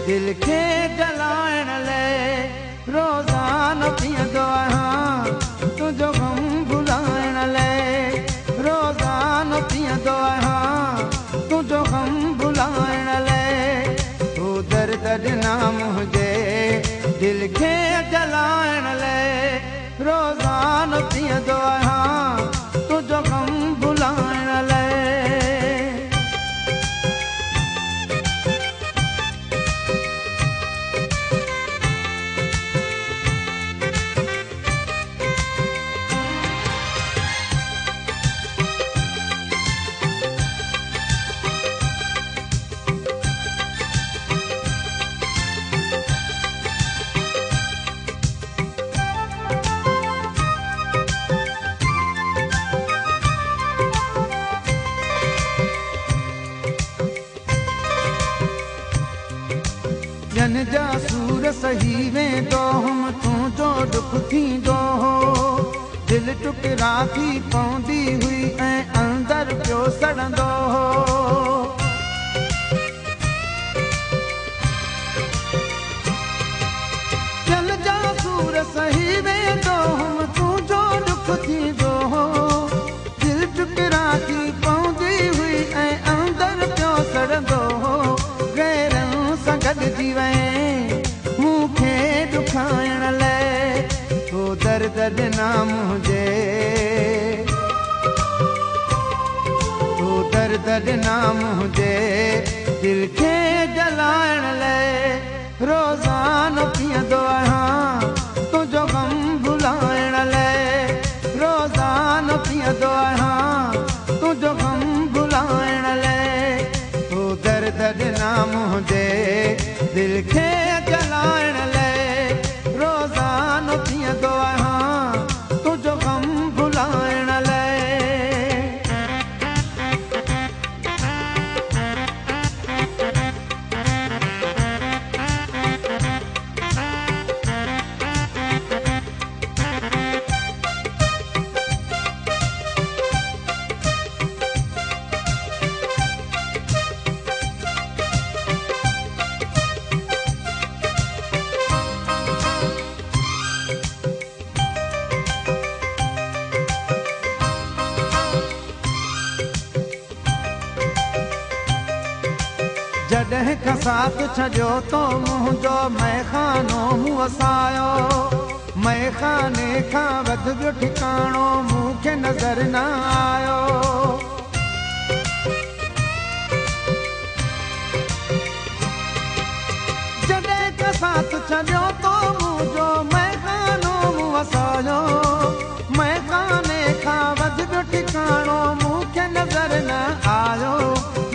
दिल खे जलाइण लाइ रोज़ानो पीअंदो आहियां तुंहिंजो ग़म भुलाइण लाइ रोज़ानो पीअंदो आहियां तुंहिंजो ग़म भुलाइण लाइ तूं दर्द ॾिना मुंहिंजे दिल खे जलाइण लाइ रोज़ानो पीअंदो आहियां तुंहिंजो ग़म भुलाइण लाइ जन जा सूर सही वेंदो हुम तुंहिंजो दुख थींदो हो दिल टुकरा थी पवंदी हुई ऐं अंदरि पियो सड़ंदो हो जन जा सूर सही वेंदो हुम तुंहिंजो दुख थींदो हो दिल टुकरा थी पवंदी हुई ऐं अंदरि पियो सड़ंदो हो गॾिजी वएं मूंखे ॾुखाइण लाइ तूं दर्द ॾिना मुंहिंजे तूं दर्द ॾिना मुंहिंजे दिल खे जलाइण लाइ रोज़ानो पीअंदो आहियां तुंहिंजो ग़म भुलाइण लाइ रोज़ानो पीअंदो आहियां तुंहिंजो ग़म भुलाइण लाइ तूं दर्द ॾिना मुंहिंजे दिल खे जलाइण लाइ रोज़ानो पीअंदो आहियां तुंहिंजो ग़म भुलाइण लाइ जॾहिं खां साथ छॾियो तो मुंहिंजो मैखानो मूं वसायो मैखाने खां वध ॿियो ठिकाणो मूंखे नज़र न आयो जॾहिं खां साथ छॾियो तो मुंहिंजो मैखानो मूं वसायो मैखाने खां वध ॿियो ठिकाणो मूंखे नज़र न आयो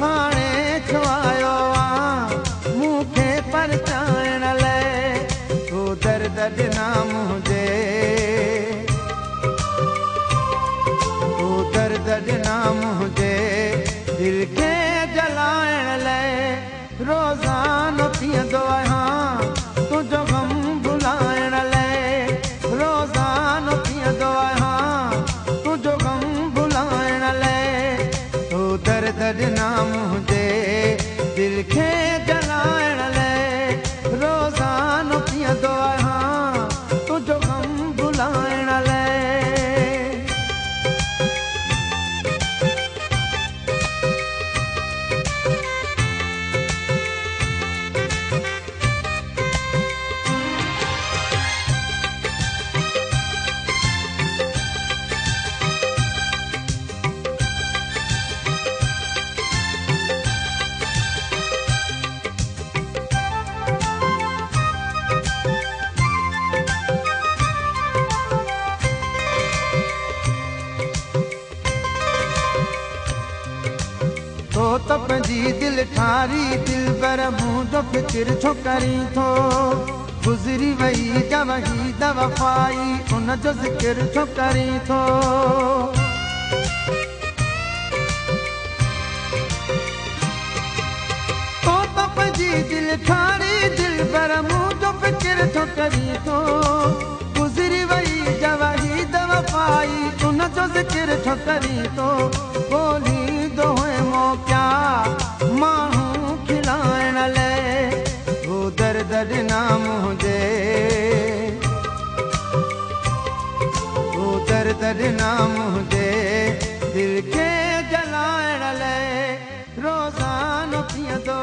हाणे छो आयो मूंखे परचाइण लाइ तूं दर्द ॾिना मुंहिंजे तूं दर्द ॾिना मुंहिंजे दिल खे जलाइण लाइ रोज़ानो पीअंदो आहियां तुंहिंजो ग़म भुलाइण लाइ रोज़ानो पीअंदो आहियां तुंहिंजो ग़म भुलाइण लाइ तूं दर्द ॾिना मुंहिंजे दिल खे जलाइण लाइ रोज़ानो पीअंदो आहियां तुंहिंजो ग़म भुलाइण लाइ तो पंहिंजी दिल ठारी दिल पर मुंहिंजो फिकिर छो करी थो गुज़री वई जवही दवफ़ाई उनजो ज़िक्र छो करी थो तो पंहिंजी दिल ठारी दिल पर मुंहिंजो फिकिर छो करी थो गुज़री वई जवही दवफ़ाई उनजो ज़िक्र छो करी थो ॿोली दोहे मो क्या माण्हू खिलाइण लाइ ॾिना मुंहिंजे दिलि खे जलाइण लाइ रोज़ानो पीअंदो